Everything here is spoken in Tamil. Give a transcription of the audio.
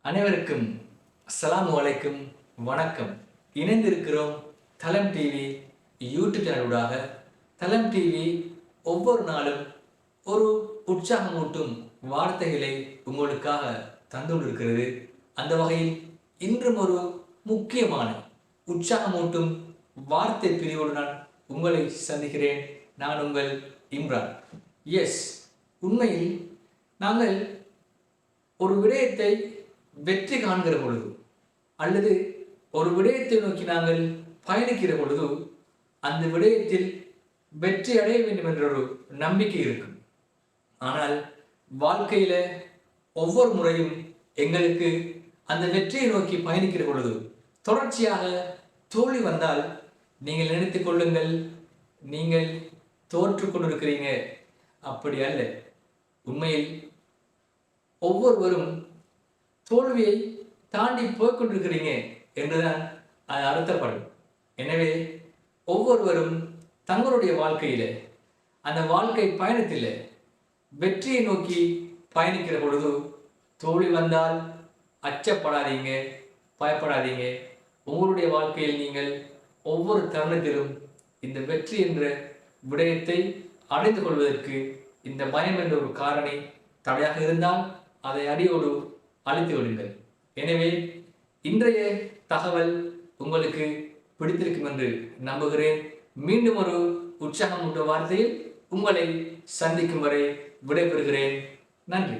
அனைவருக்கும் அஸ்ஸலாமு அலைக்கும் வணக்கம். இணைந்திருக்கிறோம் தலம் டிவி யூடியூப் சேனலூடாக. தலம் டிவி ஒவ்வொரு நாளும் ஒரு உற்சாகமூட்டும் வார்த்தைகளை உங்களுக்காக தந்து கொண்டிருக்கிறது. அந்த வகையில் இன்றும் ஒரு முக்கியமான உற்சாகமூட்டும் வார்த்தை பிரிவோடு நான் உங்களை சந்திக்கிறேன். நான் உங்கள் இம்ரான். எஸ், உண்மையில் நாங்கள் ஒரு விடயத்தை வெற்றி காண்கிற பொழுது அல்லது ஒரு விடயத்தை நோக்கி நாங்கள் பயணிக்கிற பொழுது அந்த விடயத்தில் வெற்றி அடைய வேண்டும் என்ற ஒரு நம்பிக்கை இருக்கும். ஆனால் வாழ்க்கையில ஒவ்வொரு முறையும் எங்களுக்கு அந்த வெற்றியை நோக்கி பயணிக்கிற பொழுது தொடர்ச்சியாக தோல்வி வந்தால் நீங்கள் நினைத்துக் கொள்ளுங்கள், நீங்கள் தோற்று கொண்டிருக்கிறீங்க. அப்படி அல்ல. உண்மையில் ஒவ்வொருவரும் தோல்வியை தாண்டி போய்கொண்டிருக்கிறீங்க என்றுதான் அது அர்த்தப்படும். எனவே ஒவ்வொருவரும் தங்களுடைய வாழ்க்கையில அந்த வாழ்க்கை பயணத்தில் வெற்றியை நோக்கி பயணிக்கிற பொழுது தோல்வி வந்தால் அச்சப்படாதீங்க, பயப்படாதீங்க. உங்களுடைய வாழ்க்கையில் நீங்கள் ஒவ்வொரு தருணத்திலும் இந்த வெற்றி என்ற விடயத்தை அடைந்து கொள்வதற்கு இந்த பயம் என்ற ஒரு காரணி தடையாக இருந்தால் அதை அடியோடு அழித்து விடுங்கள். எனவே இன்றைய தகவல் உங்களுக்கு பிடித்திருக்கும் என்று நம்புகிறேன். மீண்டும் ஒரு உற்சாகமூட்டும் வார்த்தையில் உங்களை சந்திக்கும் வரை விடைபெறுகிறேன். நன்றி.